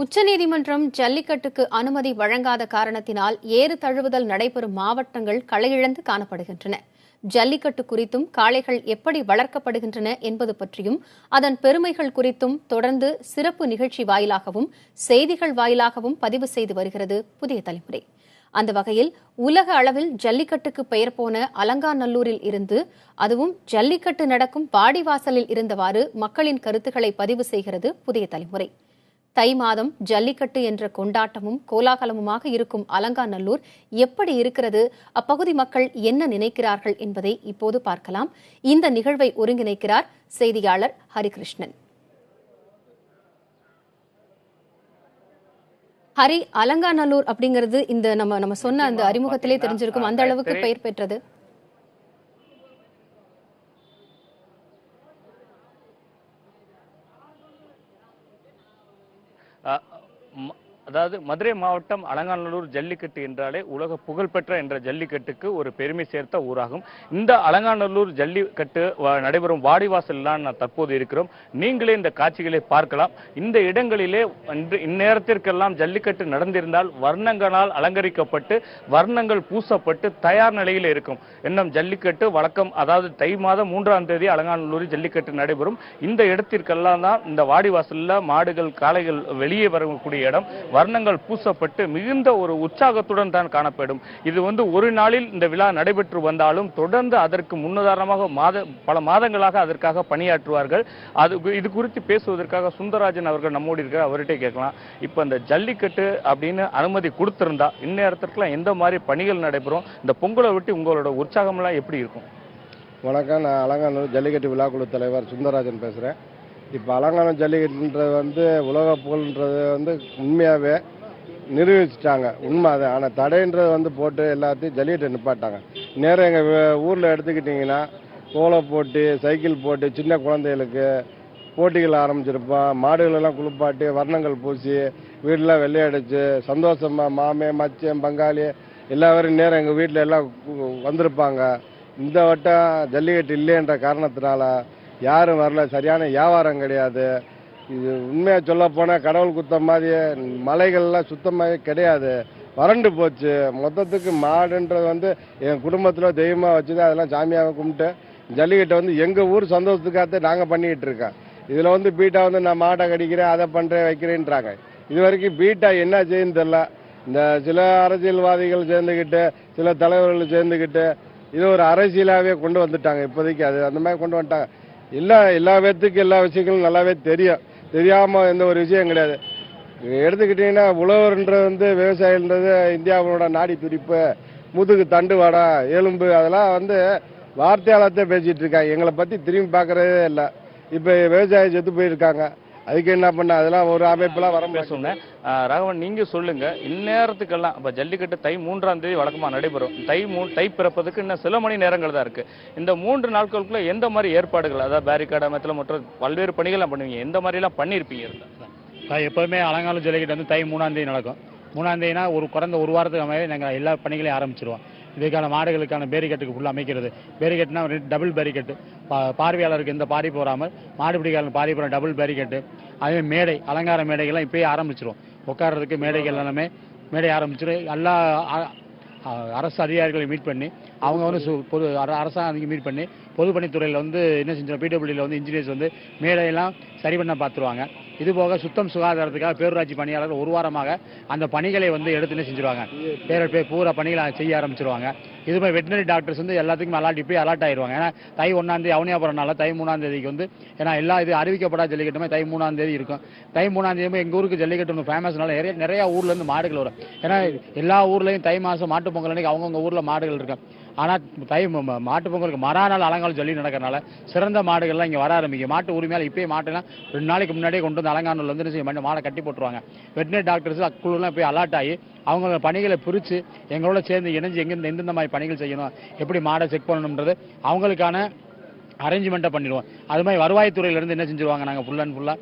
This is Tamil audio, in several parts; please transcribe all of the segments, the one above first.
உச்சநீதிமன்றம் ஜல்லிக்கட்டுக்கு அனுமதி வழங்காத காரணத்தினால் ஏறு தழுவுதல் நடைபெறும் மாவட்டங்கள் களையிழந்து காணப்படுகின்றன. ஜல்லிக்கட்டு குறித்தும் காளைகள் எப்படி வளர்க்கப்படுகின்றன என்பது பற்றியும் அதன் பெருமைகள் குறித்தும் தொடர்ந்து சிறப்பு நிகழ்ச்சி வாயிலாகவும் செய்திகள் வாயிலாகவும் பதிவு செய்து வருகிறது புதிய தலைமுறை. அந்த வகையில் உலக அளவில் ஜல்லிக்கட்டுக்கு பெயர் போன அலங்காநல்லூரில் இருந்து, அதுவும் ஜல்லிக்கட்டு நடக்கும் வாடிவாசலில் இருந்தவாறு மக்களின் கருத்துக்களை பதிவு செய்கிறது புதிய தலைமுறை. தை மாதம் ஜல்லிக்கட்டு என்ற கொண்டாட்டமும் கோலாகலமுமாக இருக்கும் அலங்காநல்லூர் எப்படி இருக்கிறது, அப்பகுதி மக்கள் என்ன நினைக்கிறார்கள் என்பதை இப்போது பார்க்கலாம். இந்த நிகழ்வை ஒருங்கிணைக்கிறார் செய்தியாளர் ஹரிகிருஷ்ணன். ஹரி, அலங்காநல்லூர் அப்படிங்கிறது இந்த நம்ம சொன்ன அந்த அறிமுகத்திலே தெரிஞ்சிருக்கும், அந்த அளவுக்கு பெயர் பெற்றது. அதாவது மதுரை மாவட்டம் அலங்காநல்லூர் ஜல்லிக்கட்டு என்றாலே உலக புகழ்பெற்ற என்ற ஜல்லிக்கட்டுக்கு ஒரு பெருமை சேர்த்த ஊராகும். இந்த அலங்காநல்லூர் ஜல்லிக்கட்டு நடைபெறும் வாடிவாசலில் நான் தற்போது இருக்கிறோம். நீங்களே இந்த காட்சிகளை பார்க்கலாம். இந்த இடங்களிலே இந்நேரத்திற்கெல்லாம் ஜல்லிக்கட்டு நடந்திருந்தால் வர்ணங்களால் அலங்கரிக்கப்பட்டு வர்ணங்கள் பூசப்பட்டு தயார் நிலையில் இருக்கும். இன்னும் ஜல்லிக்கட்டு வழக்கம், அதாவது தை மாதம் 3ஆம் தேதி அலங்காநல்லூரில் ஜல்லிக்கட்டு நடைபெறும். இந்த இடத்திற்கெல்லாம் தான் இந்த வாடிவாசலில் மாடுகள் காளைகள் வெளியே வரக்கூடிய இடம். வர்ணங்கள் பூசப்பட்டு மிகுந்த ஒரு உற்சாகத்துடன் தான் காணப்படும். இது ஒரு நாளில் இந்த விழா நடைபெற்று வந்தாலும் தொடர்ந்து அதற்கு முன்னுதாரணமாக பல மாதங்களாக அதற்காக பணியாற்றுவார்கள். இது குறித்து பேசுவதற்காக சுந்தரராஜன் அவர்கள் நம்மோடு இருக்கிற, அவர்கிட்ட கேட்கலாம். இப்ப இந்த ஜல்லிக்கட்டு அப்படின்னு அனுமதி கொடுத்திருந்தா இந்நேரத்திற்கெல்லாம் எந்த மாதிரி பணிகள் நடைபெறும்? இந்த பொங்கலை விட்டு உங்களோட உற்சாகம் எல்லாம் எப்படி இருக்கும்? வணக்கம், நான் அலங்காநல்லூர் ஜல்லிக்கட்டு விழாக்குழு தலைவர் சுந்தரராஜன் பேசுகிறேன். இப்போ அலங்காநல்லூர் ஜல்லிக்கட்டுன்றது உலக புகழ்ன்றது உண்மையாகவே நிரூபிச்சிட்டாங்க. உண்மை அது. ஆனால் தடைன்றது போட்டு எல்லாத்தையும் ஜல்லிக்கட்டை நிப்பாட்டாங்க. நேரம் எங்கள் ஊரில் எடுத்துக்கிட்டிங்கன்னா கோல போட்டி, சைக்கிள் போட்டி, சின்ன குழந்தைகளுக்கு போட்டிகள் ஆரம்பிச்சிருப்போம். மாடுகளெல்லாம் குளிப்பாட்டி வர்ணங்கள் பூசி வீடெலாம் வெள்ளையடிச்சு சந்தோஷமாக மாமே மச்சம் பங்காளி எல்லாரும் நேரம் எங்கள் வீட்டில் எல்லாம் வந்திருப்பாங்க. இந்த வட்டம் ஜல்லிக்கட்டு இல்லைன்ற காரணத்தினால யாரும் வரல. சரியான வியாபாரம் கிடையாது. இது உண்மையாக சொல்ல போனால் கடவுள் குத்தம் மாதிரியே மலைகள்லாம் சுத்தமாகவே கிடையாது, வறண்டு போச்சு. மொத்தத்துக்கு மாடுன்றது என் குடும்பத்தில் தெய்வமாக வச்சுதான் அதெல்லாம் சாமியாக கும்பிட்டு ஜல்லிக்கட்டை எங்கள் ஊர் சந்தோஷத்துக்காக நாங்கள் பண்ணிக்கிட்டு இருக்கோம். இதில் பீட்டா நான் மாட்டை கடிக்கிறேன், அதை பண்ணுறேன் வைக்கிறேன்றாங்க. இது வரைக்கும் பீட்டா என்ன செய்யுன்னு தெரில. இந்த சில அரசியல்வாதிகள் சேர்ந்துக்கிட்டு, சில தலைவர்கள் சேர்ந்துக்கிட்டு இது ஒரு அரசியலாகவே கொண்டு வந்துட்டாங்க. இப்போதைக்கு அது அந்த மாதிரி கொண்டு வந்துட்டாங்க. எல்லா பேத்துக்கும் எல்லா விஷயங்களும் நல்லாவே தெரியாமல் எந்த ஒரு விஷயம் கிடையாது. எடுத்துக்கிட்டிங்கன்னா உழவர்ன்றது விவசாயின்றது இந்தியாவோட நாடி துடிப்பு, முதுகு தண்டு வாடா எலும்பு, அதெல்லாம் வார்த்தையாளத்தை பேசிகிட்டு இருக்காங்க. எங்களை பற்றி திரும்பி பார்க்குறதே இல்லை. இப்போ விவசாயி செத்து போயிருக்காங்க, அதுக்கு என்ன பண்ண? அதெல்லாம் ஒரு அமைப்பெல்லாம் வர பேசுனேன். ராகவன், நீங்க சொல்லுங்க, இந்நேரத்துக்கெல்லாம் இப்ப ஜல்லிக்கட்டு தை 3ஆம் தேதி வழக்கமா நடைபெறும். தை பிறப்பதுக்கு இன்னும் சில மணி நேரங்கள் தான் இருக்கு. இந்த 3 நாட்களுக்குள்ள எந்த மாதிரி ஏற்பாடுகள், அதாவது பேரிகார்டு அமைத்துல மற்ற பல்வேறு பணிகள் பண்ணுவீங்க, எந்த மாதிரி எல்லாம் பண்ணிருப்பீங்க? எப்பவுமே அலங்காநல்லூர் ஜல்லிக்கட்டு தை 3ஆம் தேதி நடக்கும். 3ஆம் தேதினா குறைந்த ஒரு வாரத்துக்கு நாங்கள் எல்லா பணிகளையும் ஆரம்பிச்சிருவோம். இதுக்கான மாடுகளுக்கான பேரிகட்டுக்கு ஃபுல்லாக அமைக்கிறது. பேரிகட்டுனா டபுள் பேரிகட்டு, பார்வையாளருக்கு எந்த பாதிப்பு வராமல் மாடுபிடிக்காரன் பாதிப்பு டபுள் பேரிகட்டு. அதே மேடை, அலங்கார மேடைகள்லாம் இப்போயே ஆரம்பிச்சிடும். உட்கார்றதுக்கு மேடைகள் எல்லாமே மேடை ஆரம்பிச்சிடும். எல்லா அரசு அதிகாரிகளை மீட் பண்ணி அவங்க பொது அரசாங்கம் மீட் பண்ணி பொதுப்பணித்துறையில் என்ன செஞ்சோம், பிடபிள்யூவில் இன்ஜினியர்ஸ் மேடையெல்லாம் சரி பண்ண பார்த்துருவாங்க. இது போக சுத்தம் சுகாதாரத்துக்காக பேரூராட்சி பணியாளர்கள் ஒரு வாரமாக அந்த பணிகளை எடுத்துன்னு செஞ்சுருவாங்க. பூரா பணிகளை செய்ய ஆரம்பிச்சிருவாங்க. இதுமே வெட்டினரி டாக்டர்ஸ் எல்லாத்துக்கும் அலர்ட் ஆயிடுவாங்க. ஏன்னா தை 1ஆம் தேதி அவனியாபுரம்னால தை 3ஆம் தேதிக்கு ஏன்னா எல்லா இது அறிவிக்கப்படாத ஜல்லிக்கட்டுமே தை 3ஆம் தேதி இருக்கும். தை 3ஆம் தேதி எங்கள் ஊருக்கு ஜல்லிக்கட்டு ஃபேமஸ்னால நிறைய ஊர்லேருந்து மாடுகள் வரும். ஏன்னா எல்லா ஊர்லேயும் தை மாதம் மாட்டு பொங்கல் அன்னைக்கு அவங்கவுங்க ஊரில் மாடுகள் இருக்கும். ஆனால் தை மாட்டு பொங்கலுக்கு மறாநாள் அலங்காநல்லூர் ஜல்லி நடக்கிறனால சிறந்த மாடுகள்லாம் இங்கே வர ஆரம்பிக்கும். மாட்டு உரிமையால் இப்போயே மாட்டெல்லாம் 2 நாளைக்கு முன்னாடியே கொண்டு அலங்காநல்லூர் மாடை கட்டி போட்டுருவாங்க. வெட்டினரி டாக்டர்ஸ் குழுலாம் போய் அலர்ட் ஆகி அவங்க பணிகளை பிரித்து எங்களோட சேர்ந்து இணைஞ்சு எந்தெந்த மாதிரி பணிகள் செய்யணும், எப்படி மாடை செக் பண்ணணுன்றது அவங்களுக்கான அரேஞ்ச்மெண்ட்டை பண்ணிடுவோம். அது மாதிரி வருவாய்த்துறையிலேருந்து என்ன செஞ்சுருவாங்க, நாங்கள் ஃபுல்லாக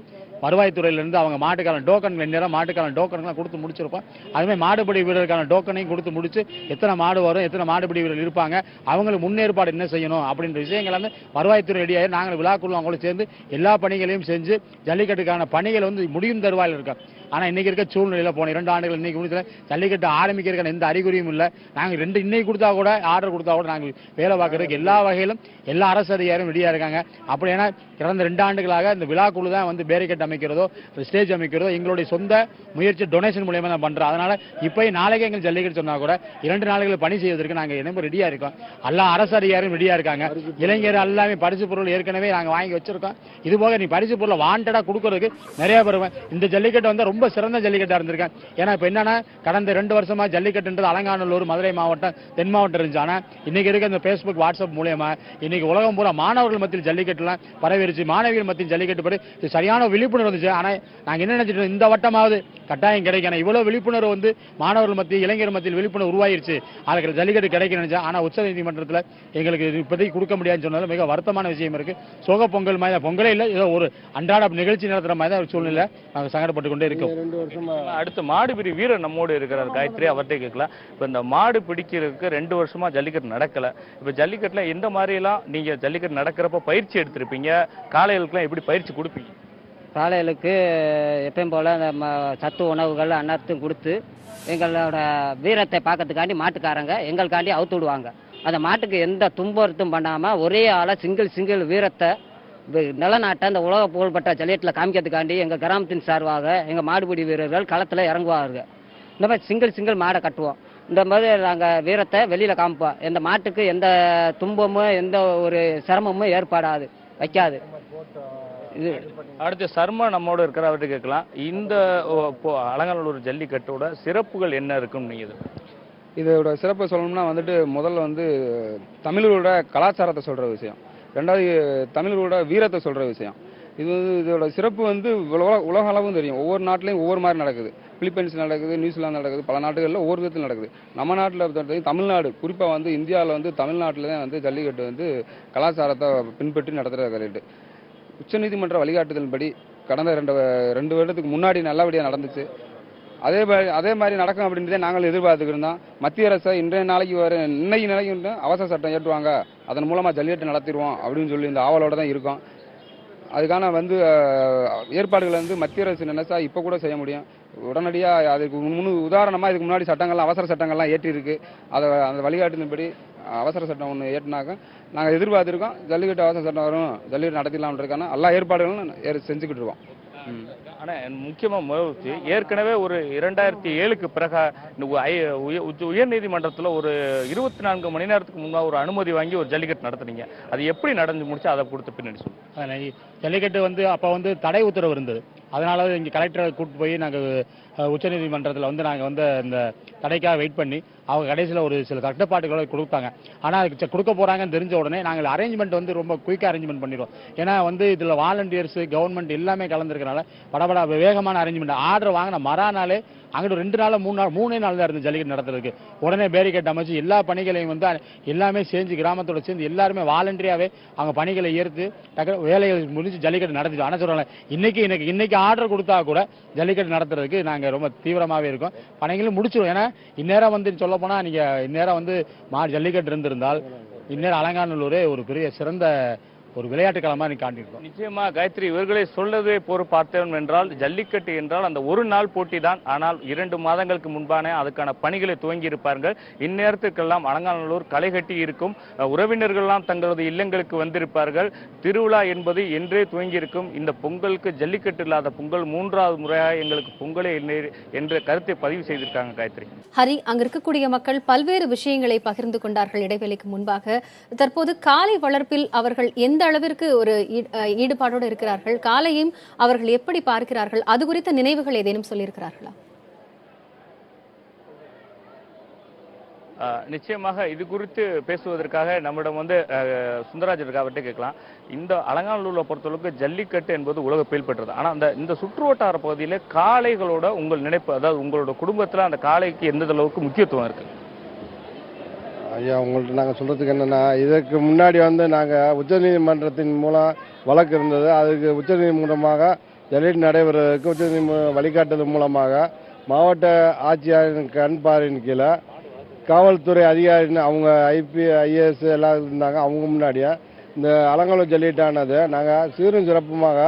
வருவாய்த்துறையிலேருந்து அவங்க மாட்டுக்கான டோக்கன் நேரம் மாட்டுக்கான டோக்கன்லாம் கொடுத்து முடிச்சிருப்போம். அதுமாதிரி மாடுபிடி வீரருக்கான டோக்கனையும் கொடுத்து முடிச்சு எத்தனை மாடு வரும், எத்தனை மாடுபிடி வீரர்கள் இருப்பாங்க, அவங்களுக்கு முன்னேற்பாடு என்ன செய்யணும் அப்படின்ற விஷயங்கள் வந்து வருவாய்த்துறை ரெடியாக நாங்கள் விழாக்குழு அவங்களோட சேர்ந்து எல்லா பணிகளையும் செஞ்சு ஜல்லிக்கட்டுக்கான பணிகள் வந்து முடியும் தருவாயில் இருக்கோம். ஆனால் இன்னைக்கு இருக்க சூழ்நிலையில் போன 2 ஆண்டுகள் இன்னைக்கு முடிச்சல ஜல்லிக்கட்டு ஆரம்பிக்கிறதுக்கான எந்த அறிகுறியும் இல்லை. நாங்கள் இன்னைக்கு கொடுத்தா கூட ஆர்டர் கொடுத்தா கூட நாங்கள் வேலை பார்க்கறதுக்கு எல்லா வகையிலும் எல்லா அரசு அதிகாரியும் ரெடியாக இருக்காங்க. அப்படி ஏன்னா கடந்த 2 ஆண்டுகளாக இந்த விழாக்குழு தான் வந்து பேரிகேட் அமைக்கிறதோ ஸ்டேஜ் அமைக்கிறதோ எங்களுடைய சொந்த முயற்சி டொனேஷன் மூலியமாக தான் பண்ணுறோம். அதனால இப்போ நாளைக்கு எங்களுக்கு ஜல்லிக்கட்டு சொன்னா கூட 2 நாட்கள் பணி செய்வதற்கு நாங்கள் என்ன ரெடியாக இருக்கோம். எல்லா அரசு அதிகாரியும் ரெடியாக இருக்காங்க. இளைஞர் எல்லாமே பரிசு பொருள் ஏற்கனவே நாங்கள் வாங்கி வச்சிருக்கோம். இது போக நீ பரிசு பொருளை வாண்டடாக கொடுக்கறதுக்கு நிறைய பேர் இந்த ஜல்லிக்கட்டு வந்து ரொம்ப சிறந்த ஜல்லிக்கட்டா இருந்திருக்கேன். ஏன்னா இப்ப என்னன்னா கடந்த 2 வருஷமா ஜல்லிக்கட்டுன்றது அலங்காநல்லூர், மதுரை மாவட்டம், தென் மாவட்டம் இருந்துச்சு. ஆனா இன்னைக்கு இருக்க இந்த பேஸ்புக், வாட்ஸ்அப் மூலமா இன்னைக்கு உலகம் பூரா மாணவர்கள் மத்தியில் ஜல்லிக்கட்டுலாம் பரவிருச்சு. மாணவிகள் மத்தியில் ஜல்லிக்கட்டு பற்றி சரியான விழிப்புணர்வு இருந்துச்சு. ஆனா நாங்க என்ன நினைச்சிட்டு இந்த வட்டமாவது கட்டாயம் கிடைக்கும். இவ்வளவு விழிப்புணர்வு வந்து மாணவர்கள் மத்தியில், இளைஞர் மத்தியில் விழிப்புணர்வு உருவாயிருச்சு. அதுக்கு ஜல்லிக்கட்டு கிடைக்கும் நினைச்சா. ஆனா உச்ச நீதிமன்றத்தில் எங்களுக்கு இப்போதைக்கு கொடுக்க முடியாதுன்னு சொன்னது மிக வருத்தமான விஷயம் இருக்கு. சோக பொங்கல் மாதிரி பொங்கலே இல்லை, ஏதோ ஒரு அன்றாட நிகழ்ச்சி நடத்துற மாதிரி தான் ஒரு சூழ்நிலை நாங்கள் சங்கடப்பட்டு கொண்டே இருக்கோம். அடுத்து மாடுபிடி வீரர் நம்மோடு இருக்கிறார் காயத்ரி, அவர்கிட்ட கேட்கலாம். இப்ப இந்த மாடு பிடிக்கிறதுக்கு 2 வருஷமா ஜல்லிக்கட்டு நடக்கல. இப்ப ஜல்லிக்கட்டுல எந்த மாதிரி எல்லாம் நீங்க ஜல்லிக்கட்டு நடக்கிறப்ப பயிற்சி எடுத்திருப்பீங்க, காளைகளுக்கு எப்படி பயிற்சி கொடுப்பீங்க? காளைகளுக்கு எப்பயும் போல நம்ம சத்து உணவுகள் அனைத்தும் கொடுத்து எங்களோட வீரத்தை பார்க்கறதுக்காண்டி மாட்டுக்காரங்க எங்களுக்காண்டி அவுத்து விடுவாங்க. அந்த மாட்டுக்கு எந்த துன்புறுத்தும் பண்ணாம ஒரே ஆளா சிங்கிள் வீரத்தை நிலநாட்டை அந்த உலக புகழ்பெற்ற ஜல்லிக்கட்டில் காமிக்கிறதுக்காண்டி எங்கள் கிராமத்தின் சார்பாக எங்கள் மாடுபிடி வீரர்கள் களத்தில் இறங்குவார்கள். இந்த மாதிரி சிங்கிள் மாடை கட்டுவோம். இந்த மாதிரி நாங்கள் வீரத்தை வெளியில் காமிப்போம். இந்த மாட்டுக்கு எந்த துன்பமும் எந்த ஒரு சிரமமும் ஏற்படாது, வைக்காது. இது அடுத்து சர்மா நம்மோடு இருக்கிற அவர்கிட்ட கேட்கலாம். இந்த அலங்காநல்லூர் ஜல்லிக்கட்டோட சிறப்புகள் என்ன இருக்குன்னு நீங்க இதோட சிறப்பை சொல்லணும்னா வந்துட்டு முதல்ல வந்து தமிழரோட கலாச்சாரத்தை சொல்ற விஷயம், 2வது தமிழரோட வீரத்தை சொல்ற விஷயம். இது வந்து இதோட சிறப்பு வந்து உலக அளவும் தெரியும். ஒவ்வொரு நாட்டிலையும் ஒவ்வொரு மாதிரி நடக்குது. பிலிப்பைன்ஸ் நடக்குது, நியூசிலாந்து நடக்குது, பல நாடுகளில் ஒவ்வொரு விதத்தில் நடக்குது. நம்ம நாட்டில் தமிழ்நாடு, குறிப்பாக வந்து இந்தியாவில் வந்து தமிழ்நாட்டில் தான் வந்து ஜல்லிக்கட்டு வந்து கலாச்சாரத்தை பின்பற்றி நடத்துகிற கரெக்டு. உச்சநீதிமன்ற வழிகாட்டுதலின்படி கடந்த 2 வருடத்துக்கு முன்னாடி நல்லபடியாக நடந்துச்சு. அதே மாதிரி நடக்கும் அப்படின்றதே நாங்கள் எதிர்பார்த்துக்கிட்டு இருந்தோம். மத்திய அரசு இன்றைய நாளைக்கு இன்னைக்கு அவசர சட்டம் ஏற்றுவாங்க, அதன் மூலமாக ஜல்லிக்கட்டு நடத்திடுவோம் அப்படின்னு சொல்லி இந்த ஆவலோட தான் இருக்கோம். அதுக்கான வந்து ஏற்பாடுகளை வந்து மத்திய அரசு நினைச்சா இப்போ கூட செய்ய முடியும். உடனடியாக அதுக்கு உதாரணமாக இதுக்கு முன்னாடி சட்டங்கள்லாம் அவசர சட்டங்கள்லாம் ஏற்றிருக்கு. அந்த வழிகாட்டுதலின்படி அவசர சட்டம் ஒன்று ஏற்றினாக்க நாங்கள் எதிர்பார்த்துருக்கோம். ஜல்லிக்கட்டு அவசர சட்டம் வரும், ஜல்லிக்கட்டு நடத்திடலாம்னு இருக்கான எல்லா ஏற்பாடுகளும் செஞ்சுக்கிட்டு இருக்கோம். ஆனா முக்கியமா ஏற்கனவே ஒரு 2007க்கு பிறகு உயர்நீதிமன்றத்தில் ஒரு 24 மணி நேரத்துக்கு முன்னாடி ஒரு அனுமதி வாங்கி ஒரு ஜல்லிக்கட்டு நடத்துனீங்க. அது எப்படி நடந்து முடிச்சு அதை கொடுத்த பின்னாடி சொல்லுங்க. ஜல்லிக்கட்டு வந்து அப்போ வந்து தடை உத்தரவு இருந்தது. அதனால இங்கே கலெக்டரை கூப்பிட்டு போய் நாங்கள் உச்சநீதிமன்றத்தில் வந்து நாங்கள் வந்து இந்த தடைக்காக வெயிட் பண்ணி அவங்க கடைசியில் ஒரு சில கட்டுப்பாடுகளை கொடுத்தாங்க. ஆனால் அதுக்கு கொடுக்க போகிறாங்கன்னு தெரிஞ்ச உடனே நாங்கள் அரேஞ்ச்மெண்ட் வந்து ரொம்ப குயிக்காக அரேஞ்ச்மெண்ட் பண்ணிடுவோம். ஏன்னா வந்து இதில் வாலண்டியர்ஸ், கவர்மெண்ட் எல்லாமே கலந்துருக்கனால படபட வேகமான அரேஞ்ச்மெண்ட். ஆர்டர் வாங்கின மறானாலே அங்கிட்டு 2 நாள் 3 நாள் தான் இருந்து ஜல்லிக்கட்டு நடத்துறதுக்கு. உடனே பேரிகேட் அமைச்சு எல்லா பணிகளையும் வந்து எல்லாமே சேர்ந்து கிராமத்தோட சேர்ந்து எல்லாருமே வாலண்டரியாவே அவங்க பணிகளை ஏற்று வேலைகள் முடிஞ்சு ஜல்லிக்கட்டு நடத்திட்டு. ஆனால் சொல்றாங்க இன்னைக்கு ஆர்டர் கொடுத்தா கூட ஜல்லிக்கட்டு நடத்துறதுக்கு நாங்கள் ரொம்ப தீவிரமாகவே இருக்கோம். பணிகளும் முடிச்சிடும். ஏன்னா இந்நேரம் வந்து சொல்ல போனா நீங்க இந்நேரம் வந்து ஜல்லிக்கட்டு இருந்திருந்தால் இந்நேரம் அலங்காநல்லூரே ஒரு பெரிய சிறந்த ஒரு விளையாட்டு களமா நீ காட்டியிருக்கோம். நிச்சயமா காயத்ரி, இவர்களை சொல்லவே போர் பார்த்தோம் என்றால் ஜல்லிக்கட்டு என்றால் அந்த ஒரு நாள் போட்டி தான். ஆனால் 2 மாதங்களுக்கு முன்பான அதுக்கான பணிகளை துவங்கி இருப்பார்கள். இந்நேரத்துக்கெல்லாம் அலங்காநல்லூர் களை கட்டி இருக்கும். உறவினர்கள்லாம் தங்களது இல்லங்களுக்கு வந்திருப்பார்கள். திருவிழா என்பது என்றே துவங்கி இருக்கும். இந்த பொங்கலுக்கு ஜல்லிக்கட்டு இல்லாத பொங்கல் 3வது முறையாக எங்களுக்கு பொங்கலே என்ற கருத்தை பதிவு செய்திருக்காங்க காயத்ரி. ஹரி, அங்க இருக்கக்கூடிய மக்கள் பல்வேறு விஷயங்களை பகிர்ந்து கொண்டார்கள் இடைவேளைக்கு முன்பாக. தற்போது காளை வளர்ப்பில் அவர்கள் எந்த அளவிற்கு ஒரு ஈடுபாடோடு இருக்கிறார்கள், காளையும் அவர்கள் எப்படி பார்க்கிறார்கள், அது குறித்த நினைவுகள் ஏதேனும் சொல்லியிருக்கிறார்களா? நிச்சயமாக இது குறித்து பேசுவதற்காக நம்மிடம் வந்து சுந்தரராஜ் இருக்கா, அவர்கிட்ட கேட்கலாம். இந்த அலங்காநல்லூரை பொறுத்தளவுக்கு ஜல்லிக்கட்டு என்பது உலக புகழ்பெற்றது. ஆனால் இந்த சுற்று வட்டார பகுதியில் காளைகளோட உங்கள் நினைப்பு, அதாவது உங்களோட குடும்பத்தில் அந்த காளைக்கு எந்த அளவுக்கு முக்கியத்துவம் இருக்கு? ஐயா, உங்கள்கிட்ட நாங்கள் சொல்கிறதுக்கு என்னென்னா, இதற்கு முன்னாடி வந்து நாங்கள் உச்சநீதிமன்றத்தின் மூலம் வழக்கு இருந்தது. அதுக்கு உச்சநீதிமன்றமாக ஜல்லிக்கட்டு நடைபெறுவதற்கு உச்சநீதிமன்றம் வழிகாட்டுதல் மூலமாக மாவட்ட ஆட்சியாளரின் கண்பார்வையின் கீழே காவல்துறை அதிகாரின்னு அவங்க ஐஏஎஸ் எல்லாம் இருந்தாங்க. அவங்க முன்னாடியே இந்த அலங்காநல்லூர் ஜல்லிக்கட்டானது நாங்கள் சீரும் சிறப்புமாக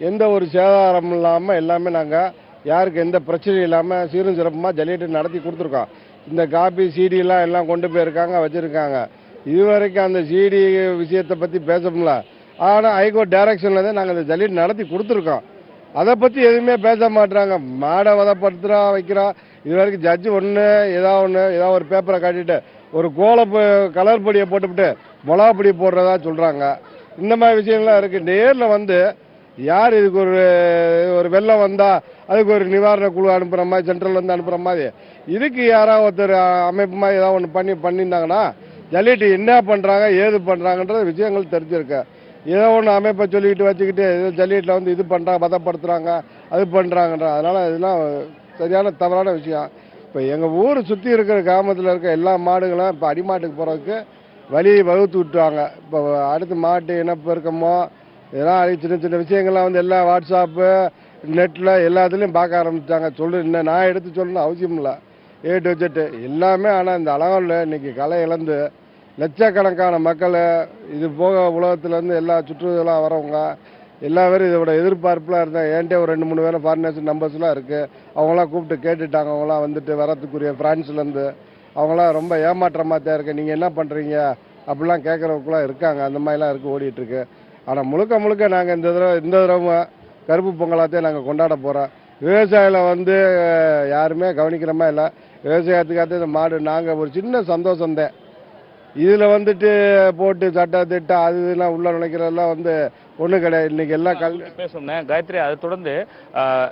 எந்த ஒரு சேதாரம் இல்லாமல் எல்லாமே நாங்கள் யாருக்கு எந்த பிரச்சனையும் இல்லாமல் சீரும் சிறப்புமாக ஜல்லிக்கட்டு நடத்தி கொடுத்துருக்கோம். இந்த காப்பி சிடிலாம் எல்லாம் கொண்டு போயிருக்காங்க, வச்சுருக்காங்க. இதுவரைக்கும் அந்த சிடி விஷயத்தை பற்றி பேசணும்ல. ஆனால் ஹைகோர்ட் டைரக்ஷனில் தான் நாங்கள் இந்த ஜல்லிக்கட்டு நடத்தி கொடுத்துருக்கோம். அதை பற்றி எதுவுமே பேச மாட்டுறாங்க. மாடை வதப்படுத்துகிறா வைக்கிறோம். இது வரைக்கும் ஜட்ஜு ஏதாவது ஒரு பேப்பரை காட்டிட்டு ஒரு கலர் பொடியை போட்டுவிட்டு மிளகா பொடியை போடுறதா சொல்கிறாங்க. இந்த மாதிரி விஷயங்கள்லாம் இருக்குது. நேரில் வந்து யார் இதுக்கு ஒரு வெள்ளம் வந்தால் அதுக்கு ஒரு நிவாரண குழு அனுப்புகிற மாதிரி சென்ட்ரல்லேருந்து அனுப்புகிற மாதிரி இதுக்கு யாராவது ஒருத்தர் அமைப்பு மாதிரி ஏதாவது ஒன்று பண்ணியிருந்தாங்கன்னா ஜல்லிக்கட்டு என்ன பண்ணுறாங்க ஏது பண்ணுறாங்கன்ற விஷயங்கள் தெரிஞ்சிருக்கு. ஏதோ ஒன்று அமைப்பை சொல்லிக்கிட்டு வச்சுக்கிட்டு ஜல்லிக்கட்டில் வந்து இது பண்ணுறாங்க, பதப்படுத்துகிறாங்க, அது பண்ணுறாங்கன்ற அதனால் இதெல்லாம் சரியான தவறான விஷயம். இப்போ எங்கள் ஊர் சுற்றி இருக்கிற கிராமத்தில் இருக்க எல்லா மாடுகளும் இப்போ அடிமாட்டுக்கு போகிறதுக்கு வழி வகுத்து விட்டுவாங்க. இப்போ அடுத்து மாட்டு இனப்பெருக்கமோ இதெல்லாம் சின்ன சின்ன விஷயங்கள்லாம் வந்து எல்லா வாட்ஸ்அப்பு நெட்டில் எல்லாத்துலேயும் பார்க்க ஆரம்பித்தாங்க. இன்னும் நான் எடுத்து சொல்லணும்னு அவசியம் இல்லை. டு Z எல்லாமே. ஆனால் இந்த அலங்காநல்லூரில் இன்றைக்கி கலை இழந்து லட்சக்கணக்கான மக்கள் இது போக உலகத்துலேருந்து எல்லா சுற்றுலா வரவங்க எல்லா பேரும் இதோட எதிர்பார்ப்புலாம் இருந்தாங்க. ஏன்ட்டே ஒரு 2-3 பேரும் ஃபாரினர்ஸ் நம்பர்ஸ்லாம் இருக்குது. அவங்களாம் கூப்பிட்டு கேட்டுட்டாங்க. அவங்களாம் வந்துட்டு வரத்துக்குரிய ஃப்ரான்ஸ்லேருந்து அவங்களாம் ரொம்ப ஏமாற்றமாக தான் இருக்குது. நீங்கள் என்ன பண்ணுறீங்க அப்படிலாம் கேட்குறவங்களாம் இருக்காங்க. அந்த மாதிரிலாம் இருக்குது, ஓடிட்டுருக்கு. ஆனால் முழுக்க நாங்கள் இந்த தடவை கருப்பு பொங்கலாத்தையும் நாங்கள் கொண்டாட போகிறோம். விவசாயிகளை வந்து யாருமே கவனிக்கிறமா இல்லை. விவசாயத்துக்காக இந்த மாடு நாங்கள் ஒரு சின்ன சந்தோஷந்தேன். இதில் வந்துட்டு போட்டு திட்டம் அது இதெல்லாம் உள்ள நினைக்கிறதெல்லாம் வந்து ஒன்றும் கிடையாது. இன்னைக்கு எல்லாம் பேசணும் காயத்ரி. அதை தொடர்ந்து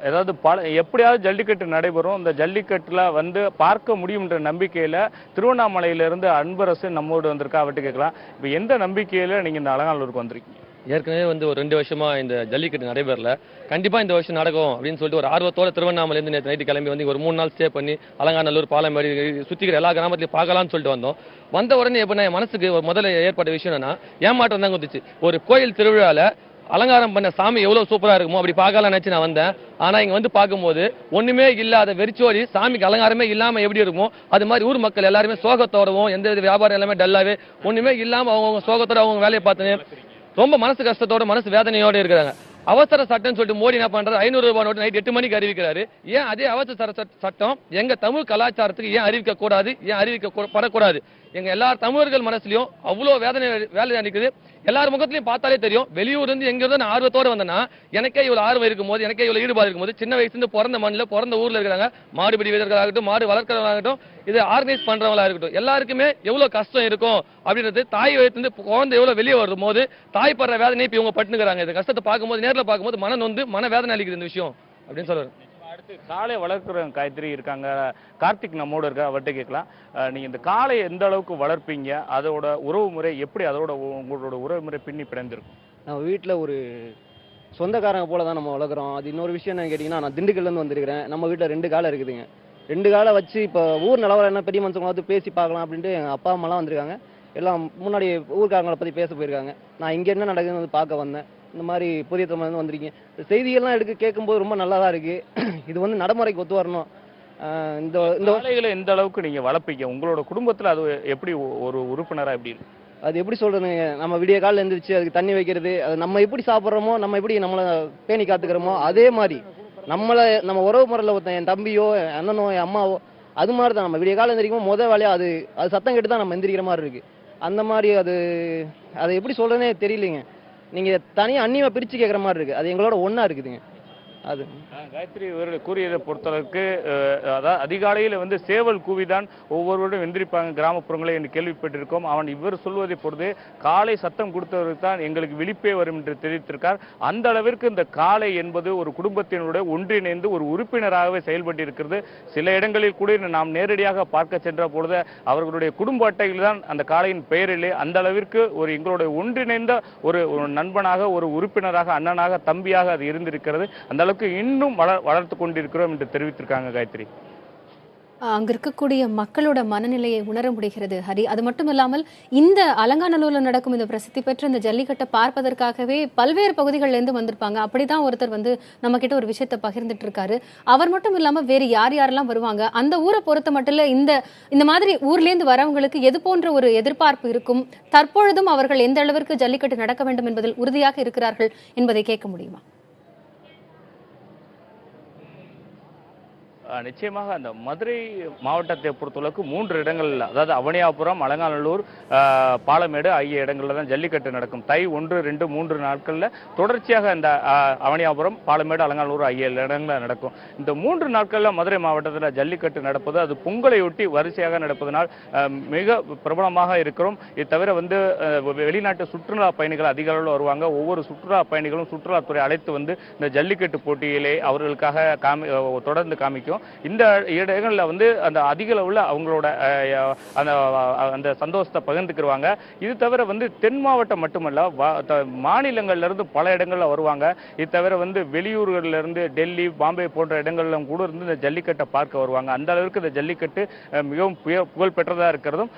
ஏதாவது எப்படியாவது ஜல்லிக்கட்டு நடைபெறும், இந்த ஜல்லிக்கட்டுல வந்து பார்க்க முடியும்ன்ற நம்பிக்கையில திருவண்ணாமலையிலிருந்து அன்பரசு நம்மோடு வந்திருக்கா. அவர்கிட்ட கேட்கலாம். இப்போ எந்த நம்பிக்கையில நீங்க இந்த அலங்காநல்லூருக்கு வந்திருக்கீங்க? ஏற்கனவே வந்து ஒரு 2 வருஷமா இந்த ஜல்லிக்கட்டு நடைபெறல. கண்டிப்பா இந்த வருஷம் நடக்கும் அப்படின்னு சொல்லிட்டு ஒரு ஆர்வத்தோட திருவண்ணாமலையிலிருந்து நேற்று நைட்டு கிளம்பி வந்து ஒரு 3 நாள் ஸ்டே பண்ணி அலங்காநல்லூர், பாலமேடு சுத்திக்கிற எல்லா கிராமத்திலையும் பார்க்கலாம்னு சொல்லிட்டு வந்தோம். வந்த உடனே எப்ப என் மனசுக்கு முதல்ல ஏற்பட்ட விஷயம் என்னன்னா ஏமாற்றம் தான் வந்துச்சு. ஒரு கோயில் திருவிழால அலங்காரம் பண்ண சாமி எவ்வளவு சூப்பரா இருக்குமோ அப்படி பார்க்கலாம் நினைச்சு நான் வந்தேன். ஆனா இங்க வந்து பார்க்கும்போது ஒண்ணுமே இல்லாத வெறிச்சோடி சாமிக்கு அலங்காரமே இல்லாம எப்படி இருக்குமோ அது மாதிரி ஊர் மக்கள் எல்லாருமே சோகத்தோடவும் எந்த வித வியாபாரம் எல்லாமே டல்லாவே ஒண்ணுமே இல்லாம அவங்க சோகத்தோட அவங்க வேலையை பார்த்து ரொம்ப மனசு கஷ்டத்தோட மனசு வேதனையோட இருக்கிறாங்க. அவசர சட்டம் சொல்லிட்டு மோடி என்ன பண்றாரு, 500 ரூபாய் நோட்டு நைட் 8 மணிக்கு அறிவிக்கிறாரு. ஏன் அதே அவசர சட்டம் எங்க தமிழ் கலாச்சாரத்துக்கு ஏன் அறிவிக்க கூடாது, ஏன் அறிவிக்கப்படக்கூடாது? எங்க எல்லா தமிழர்கள் மனசுலயும் அவ்வளவு வேலை நிற்குது. எல்லார் முகத்திலையும் பார்த்தாலே தெரியும். வெளியூர் இருந்து எங்க இருந்து ஆர்வத்தோட வந்தேன்னா எனக்கே இவ்வளவு ஆர்வம் இருக்கும் போது, எனக்கே இவ்வளவு ஈடுபாடு இருக்கும் போது, சின்ன வயசுல இருந்து பிறந்த மண்ணில் பிறந்த ஊர்ல இருக்கிறாங்க மாடுபிடி வீரர்களாகட்டும், மாடு வளர்க்கிறவங்களாகட்டும், இதை ஆர்கனைஸ் பண்றவங்களா இருக்கட்டும், எல்லாருக்குமே எவ்வளவு கஷ்டம் இருக்கும் அப்படின்றது தாய் வயிற்று குழந்தை எவ்வளவு வெளியே வரும் போது தாய் படுற வேதனை இப்ப இவங்க பட்டுக்கிறாங்க. இந்த கஷ்டத்தை பார்க்கும்போது நேரில் பார்க்கும்போது மன நொந்து மன வேதனை அளிக்குது இந்த விஷயம் அப்படின்னு சொல்றாரு. அடுத்து காளை வளர்க்குறவங்க காயத்ரி இருக்காங்க, கார்த்திக் நம்மோடு இருக்க. அவர்கிட்ட கேட்கலாம். நீங்க இந்த காளை எந்த அளவுக்கு வளர்ப்பீங்க, அதோட உறவு முறை எப்படி, அதோட உங்களோட உறவு முறை பின்னி பிணைந்திருக்கும்? நம்ம வீட்டில் ஒரு சொந்தக்காரங்க போல தான் நம்ம வளர்க்குறோம். அது இன்னொரு விஷயம் என்ன கேட்டிங்கன்னா, நான் திண்டுக்கல்லேருந்து வந்திருக்கிறேன். நம்ம வீட்டில் 2 காளை இருக்குதுங்க. 2 காளை வச்சு இப்போ ஊர் நிலவரம் என்ன பெரிய மனுஷங்களாவது பேசி பார்க்கலாம் அப்படின்ட்டு எங்கள் அப்பா அம்மாலாம் வந்திருக்காங்க. எல்லாம் முன்னாடி ஊர்க்காரங்களை பற்றி பேச போயிருக்காங்க. நான் இங்கே என்ன நடக்குதுன்னு வந்து பார்க்க வந்தேன். இந்த மாதிரி புதிய தமிழ்லேருந்து வந்திருக்கீங்க. செய்திகள்லாம் கேட்கும்போது ரொம்ப நல்லா தான் இருக்குது. இது வந்து நடைமுறைக்கு ஒத்து வரணும். இந்த காளைகளை எந்த அளவுக்கு நீங்கள் வளர்ப்பீங்க? உங்களோட குடும்பத்தில் அது எப்படி ஒரு உறுப்பினராக எப்படி இருக்கு? அது எப்படி சொல்கிறதுங்க, நம்ம விடிய காலில் எழுந்திரிச்சு அதுக்கு தண்ணி வைக்கிறது, அது நம்ம எப்படி சாப்பிட்றோமோ, நம்ம எப்படி நம்மளை பேணி காத்துக்கிறோமோ அதே மாதிரி நம்ம உறவு முறையில் ஒருத்தன் என் தம்பியோ என் அண்ணனோ என் அம்மாவோ அது மாதிரி தான். நம்ம விடிய காலம் எந்திரிக்கும் முதல் வேலையாக அது சத்தம் கேட்டு தான் நம்ம எந்திரிக்கிற மாதிரி இருக்குது. அந்த மாதிரி அதை எப்படி சொல்கிறதுனே தெரியலைங்க. நீங்கள் தனியாக அந்நியமாக பிரித்து கேட்குற மாதிரி இருக்குது. அது எங்களோட ஒன்றா இருக்குதுங்க. அது காயத்ரி இவர்கள் கூறியதை பொறுத்தளவுக்கு அதாவது அதிகாலையில் வந்து சேவல் கூவிதான் ஒவ்வொருவரும் எந்திரிப்பாங்க கிராமப்புறங்களே என்று கேள்விப்பட்டிருக்கோம். இவர் சொல்வதை பொறுத்து காலை சத்தம் கொடுத்தவருக்கு தான் எங்களுக்கு விழிப்பே வரும் என்று தெரிவித்திருக்கார். அந்த அளவிற்கு இந்த காளை என்பது ஒரு குடும்பத்தினுடைய ஒன்றிணைந்து ஒரு உறுப்பினராகவே செயல்பட்டு இருக்கிறது. சில இடங்களில் கூட நாம் நேரடியாக பார்க்க சென்ற பொழுது அவர்களுடைய குடும்ப அட்டையில் தான் அந்த காளையின் பெயரிலே அந்த அளவிற்கு ஒரு எங்களுடைய ஒன்றிணைந்த ஒரு நண்பனாக, ஒரு உறுப்பினராக, அண்ணனாக, தம்பியாக அது இருந்திருக்கிறது. அந்த அளவுக்கு இன்னும் வளர்த்து கொண்டிருக்கிறோம் என்று தெரிவித்திருக்காங்க காயத்ரி. அங்க இருக்கக்கூடிய மக்களோட மனநிலையை உணர முடிகிறது ஹரி. அது மட்டும் இல்லாமல் இந்த அலங்காநல்லூர்ல நடக்கும் இந்த பிரசித்தி பெற்ற இந்த ஜல்லிக்கட்டை பார்ப்பதற்காகவே பல்வேறு பகுதிகளில இருந்து வந்திருப்பாங்க. அப்படிதான் ஒருத்தர் நம்ம கிட்ட ஒரு விஷயத்தை பகிர்ந்துட்டு இருக்காரு. அவர் மட்டும் இல்லாம வேறு யாரெல்லாம் வருவாங்க, அந்த ஊரை பொறுத்த மட்டும் இந்த மாதிரி ஊர்ல இருந்து வரவங்களுக்கு எது போன்ற ஒரு எதிர்பார்ப்பு இருக்கும், தற்பொழுதும் அவர்கள் எந்த அளவிற்கு ஜல்லிக்கட்டு நடக்க வேண்டும் என்பதில் உறுதியாக இருக்கிறார்கள் என்பதை கேட்க முடியுமா? நிச்சயமாக அந்த மதுரை மாவட்டத்தை பொறுத்தளவுக்கு 3 இடங்கள்ல, அதாவது அவனியாபுரம், அலங்காநல்லூர், பாலமேடு ஆகிய இடங்கள்ல தான் ஜல்லிக்கட்டு நடக்கும். தை 1, 2, 3 நாட்கள்ல தொடர்ச்சியாக இந்த அவனியாபுரம், பாலமேடு, அலங்காநல்லூர் ஆகிய இடங்கள்ல நடக்கும். இந்த 3 நாட்கள்ல மதுரை மாவட்டத்தில் ஜல்லிக்கட்டு நடப்பது அது பொங்கலையொட்டி வரிசையாக நடப்பதனால் மிக பிரபலமாக இருக்கிறோம். இது தவிர வெளிநாட்டு சுற்றுலா பயணிகள் அதிக அளவில் வருவாங்க. ஒவ்வொரு சுற்றுலா பயணிகளும் சுற்றுலாத்துறை அழைத்து இந்த ஜல்லிக்கட்டு போட்டியிலே அவர்களுக்காக தொடர்ந்து காமிக்கும். இந்த இடங்கள்ல அந்த அதிக அளவுல அவங்களோட அந்த சந்தோஷத்தை பகிர்ந்துக்குவாங்க. இது தவிர தென் மாவட்டம் மட்டுமல்ல, மாநிலங்கள்ல இருந்து பல இடங்கள்ல வருவாங்க. இது தவிர வெளியூர்கள்ல இருந்து டெல்லி, பாம்பே போன்ற இடங்கள்ல கூட இருந்து இந்த ஜல்லிக்கட்டை பார்க்க வருவாங்க. அந்த அளவுக்கு இந்த ஜல்லிக்கட்டு மிகவும் புகழ் பெற்றதா இருக்கிறதும்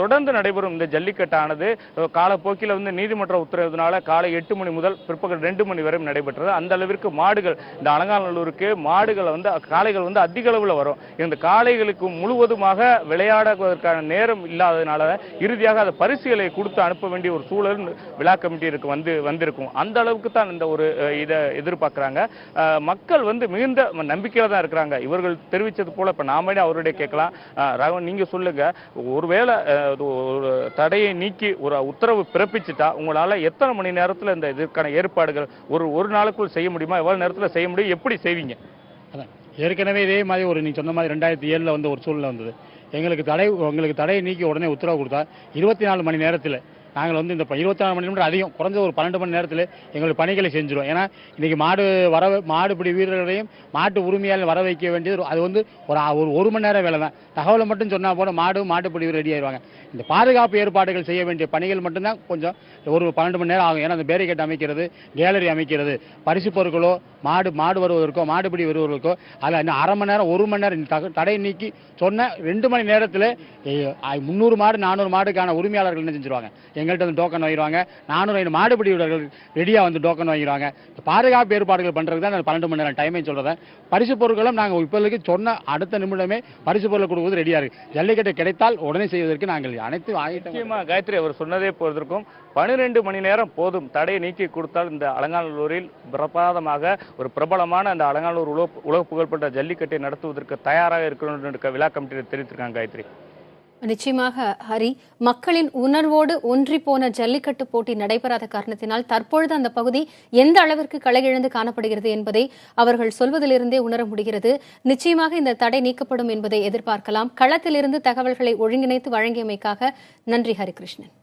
தொடர்ந்து நடைபெறும். இந்த ஜல்லிக்கட்டானது காலப்போக்கில் நீதிமன்ற உத்தரவினால காலை 8 மணி முதல் பிற்பகல் 2 மணி வரை நடைபெற்றது. அந்த அளவிற்கு மாடுகள், இந்த அலங்காநல்லூருக்கு மாடுகள் காளைகள் அதிக அளவுல வரும். இந்த காளைகளுக்கு முழுவதுமாக விளையாடுவதற்கான நேரம் இல்லாததுனால இறுதியாக அதை பரிசுகளை கொடுத்து அனுப்ப வேண்டிய ஒரு சூழல் விழா கமிட்டிக்கு வந்திருக்கும். அந்த அளவுக்கு தான் இந்த ஒரு இதை எதிர்பார்க்கிறாங்க. மக்கள் மிகுந்த நம்பிக்கையில தான் இருக்கிறாங்க. இவர்கள் தெரிவித்தது போல இப்ப நாம அவருடைய கேட்கலாம். ராகவன், நீங்க சொல்லுங்க, ஒருவேளை ஒரு தடையை நீக்கி ஒரு உத்தரவு பிறப்பிச்சுட்டா உங்களால எத்தனை மணி நேரத்தில் இந்த இதற்கான ஏற்பாடுகள் ஒரு நாளுக்குள் செய்ய முடியுமா? எவ்வளவு நேரத்தில் செய்ய முடியும்? எப்படி செய்வீங்க? ஏற்கனவே இதே மாதிரி நீங்க சொன்ன மாதிரி 2007 ஒரு சூழ்நிலை வந்தது. எங்களுக்கு தடையை நீக்கி உடனே உத்தரவு கொடுத்தா 24 மணி நேரத்தில் நாங்கள் இந்த 24 மணி நேரம் அதிகம், குறைஞ்ச ஒரு 12 மணி நேரத்தில் எங்களுக்கு பணிகளை செஞ்சிடும். ஏன்னா இன்னைக்கு மாடுபிடி வீரர்களையும் மாட்டு உரிமையால் வர வைக்க வேண்டியது அது ஒரு மணி நேரம் வேலை தான். தகவலை மட்டும் சொன்னா போல மாட்டுப்பிடி ரெடி ஆயிடுவாங்க. இந்த பாதுகாப்பு ஏற்பாடுகள் செய்ய வேண்டிய பணிகள் மட்டும்தான் கொஞ்சம் ஒரு 12 மணி நேரம் ஆகும். ஏன்னா அந்த பேரிகேட் அமைக்கிறது, கேலரி அமைக்கிறது, பரிசு பொருட்களோ மாடு வருவதற்கோ மாடுபிடி வருவதற்கோ அதில் இன்னும் அரை மணி நேரம் 1 மணி நேரம் தடை நீக்கி சொன்ன 2 மணி நேரத்தில் 300 மாடு 400 மாடுக்கான உரிமையாளர்கள் என்ன செஞ்சிருவாங்க, எங்கள்கிட்ட டோக்கன் வாங்கிடுவாங்க. 400 மாடுபிடி வீரர்கள் ரெடியாக டோக்கன் வாங்கிடுவாங்க. பாதுகாப்பு ஏற்பாடுகள் பண்ணுறதுக்கு தான் 12 மணி நேரம் டைமே சொல்கிறேன். பரிசு பொருட்களும் நாங்கள் இப்போதைக்கு சொன்ன அடுத்த நிமிடமே பரிசு பொருளை கொடுக்குறது ரெடியாக இருக்கு. ஜல்லிக்கட்டு கிடைத்தால் உடனே செய்வதற்கு நாங்கள் அனைத்து நிச்சயமா காயத்ரி அவர் சொன்னதே போவதற்கும் 12 மணி நேரம் போதும். தடையை நீக்கி கொடுத்தால் இந்த அலங்காநல்லூரில் பிரபாதமாக ஒரு பிரபலமான அந்த அலங்காநல்லூர் உலக புகழ்பெற்ற ஜல்லிக்கட்டை நடத்துவதற்கு தயாராக இருக்கணும் விழா கமிட்டியில் தெரிவித்திருக்காங்க காயத்ரி. நிச்சயமாக ஹரி, மக்களின் உணர்வோடு ஒன்றி போன ஜல்லிக்கட்டு போட்டி நடைபெறாத காரணத்தினால் தற்பொழுது அந்த பகுதி எந்த அளவிற்கு களையிழந்து காணப்படுகிறது என்பதை அவர்கள் சொல்வதிலிருந்தே உணர முடிகிறது. நிச்சயமாக இந்த தடை நீக்கப்படும் என்பதை எதிர்பார்க்கலாம். களத்திலிருந்து தகவல்களை ஒருங்கிணைத்து வழங்கியமைக்காக நன்றி ஹரிகிருஷ்ணன்.